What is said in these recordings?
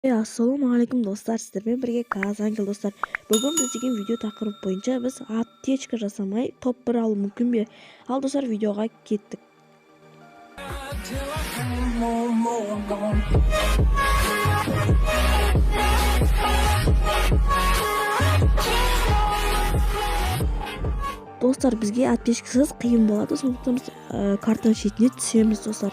Ассалаумағалейкум достар, сіздермен бірге Казангел достар. Бүгін біз деген видео тақырып бойынша біз аптечка жасамай топ 1 алу мүмкін бе? Ал достар, видеоға кеттік. Достар, бізге аптечкасыз қиын болады, сондықтан біз картаның шетіне түсеміз достар.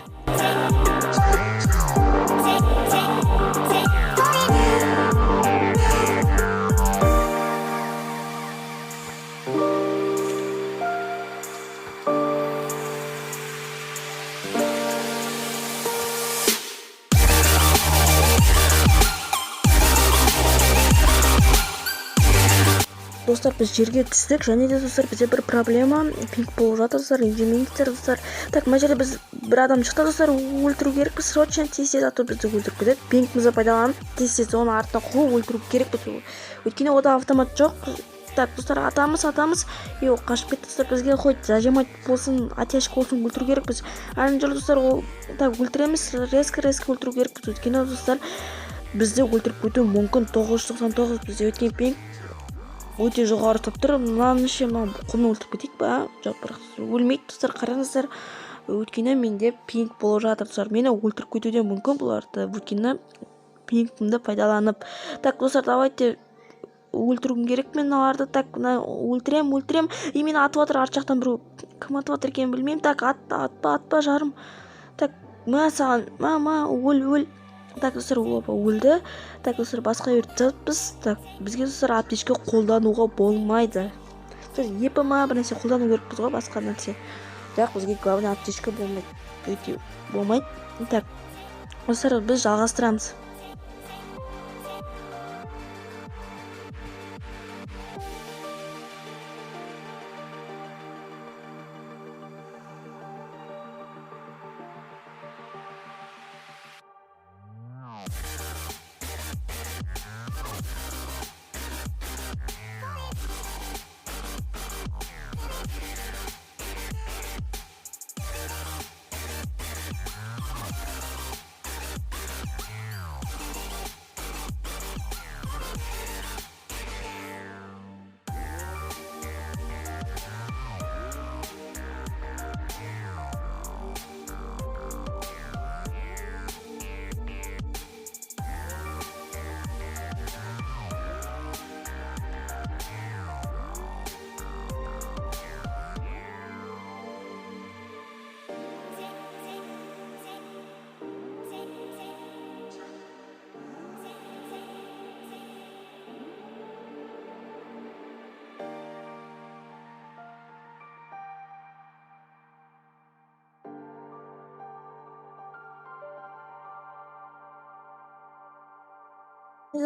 Достар, біз жерге түстік, және де достар, бізде бір проблема пинг болып жатыр достар, ренжімеңіздер достар. Так, мына жерде біз бір адам шықты достар, өлтіру керекпіз, срочно тез атып бізді өлтіріп кетеді. Пингімізді пайдаланып тез оны артына қуып өлтіру керекпіз. Өйткені ода автомат жоқ. Так, достар, атамыз, и ол қашып кетті достар. Бізге хоть зажимать болсын, атешка болсын өлтіру керекпіз. Ана жерде достар, ол так өлтіреміз, резко өлтіру керекпіз. Өйткені достар, бізді өлтіріп кетуі мүмкін. 999 бізде өткен пинг өте жоғары топ тұр. Мынаны құны өлтіріп кетейік па? Жоқ, бірақ өлмейді достар, қараңыздар. Өйткені менде пинг болып жатыр достар. Мені өлтіріп кетуде мүмкін бұларды. Өйткені пингімді пайдаланып. Так, достар, давайте өлтіруім керек мен аларды. Так, өлтірем. И мені атып жатыр арт жақтан біреу. Кім атып жатыр екенін білмеймін. Так, атпа жарым. Так, саған, өл. Так, достар, өлді. Так, достар, басқа өртіппіз. Так, бізге достар аптечка қолдануға болмайды. Епі бір нәрсе қолдану керекпіз ғой, басқа нәрсе. Так, бізге главный аптечка болмайды. Так, достар, біз жалғастырамыз.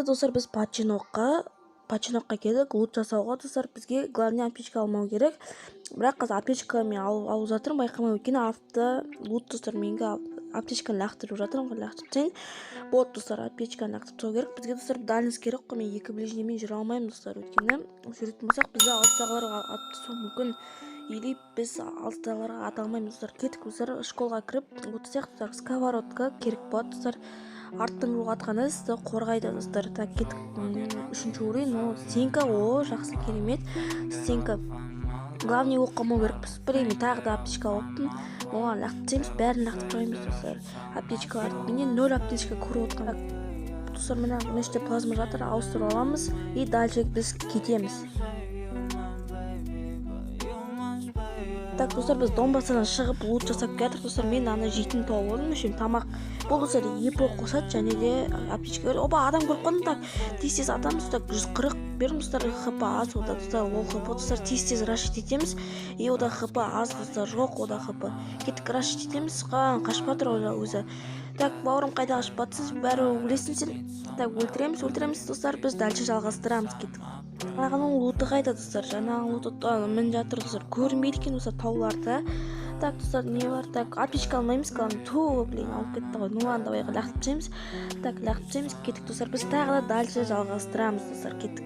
Достар, біз починокқа келдік, лут жасауға достар. Бізге главный аптечка алмау керек. Бірақ қазір аптечка мен алып жатырмын, байқамай. Өйткені лут достар, менге аптечканы лақтырып жатырмын, лақтырып болады достар, аптечканы лақтырып тастау керек. Бізге достар дальность керек қой, мен екі ближнемен жүре алмаймын достар. Өйткені жүретін болсақ, бізді алыстағыларға атысу мүмкін. Или біз алыстағыларға ата алмаймыз достар. Кеттік достар, школға кіріп отырсақ достар, сковородка керек болады достар. Арттың руға атқаны сізді қорғайды достар. Так, кеттік 3-ші уровень, стенка, жақсы, керемет. Стенка. Главный оқымау керекпіз. Білеймін, тағы да аптечка алыппын. Оған лақтырсаймыз, бәрін лақтырып қоймыз достар. Аптечкалар. Менен 0 аптечка көріп отқан. Достар, мына меште плазма жатыр, ауыстырып аламыз. И дальше біз кетеміз. Так, достар, біз донбассадан шығып лут жасап келдік достар. Мен ана жейтін тауып алдым, үшін тамақ. Бұл достар епі қосады, және де аптечка. Оба, адам көріп қалдым. Так, тез атамыз. Так, 140 берім достар, хп аз. Ода достар, ол хп достар тез рашит етеміз. И ода хп аз достар, жоқ ода хп. Кеттік рашит етеміз, қашпа тұр өзі. Так, бауырым қайда қашпатсыз, бәрі өлесін сен. Так, өлтіреміз достар, біз дальше жалғастырамыз. Кеттік. Жаңағының луты қайда достар, жаңағының луты мін жатыр достар, көрінбейді екен достар тауларда. Так, достар, не бар? Так, аптечка алмаймыз, қалам. Алып кетті ғой. Ну ладно, давай лақтырып тастаймыз. Кеттік достар, біз тағы да дальше жалғастырамыз достар, кеттік.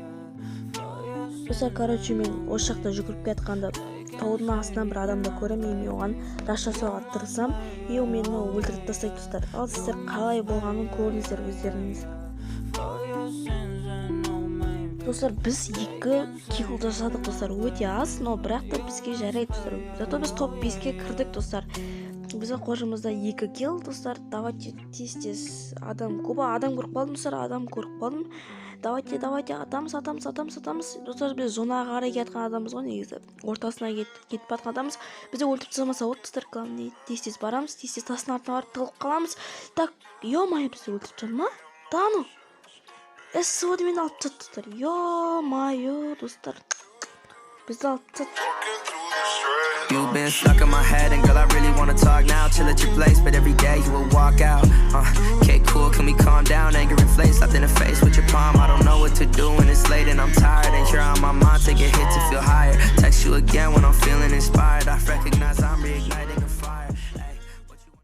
Достар, короче, мен осы жақта жүгіріп кетқанда таудың астынан бір адамды көремін, мен оған раш жасауға тырысам, и ол мені өлтіріп тастайды достар. Ал сіздер қалай болғанын көріңіздер өздеріңіз. достар, біз 2 килл жасадық достар, өте аз, но бірақ та бізге жарайды достар. Зато біз топ 5-ке кірдік достар. Біздің қожамызда 2 килл достар. Давайте тез адам көріп қалдым достар, адам көріп қалдым. Давайте атамыз достар. Біз зонаға қарай кеткен адамыз ғой, негізі ортасына кетіп батқан адамыз. Бізді өлтіріп тастамаса болды достар. Главное тез барамыз, тез тастың артына барып тығылып қаламыз. Так, ё-моё, бізді өлтіріп жатыр ма? Да ну, ССО мен алып тастады достар. Ё-моё достар, бізді алып тастады. You've been stuck in my head, and girl, I really wanna talk now. Chill at your place, but every day you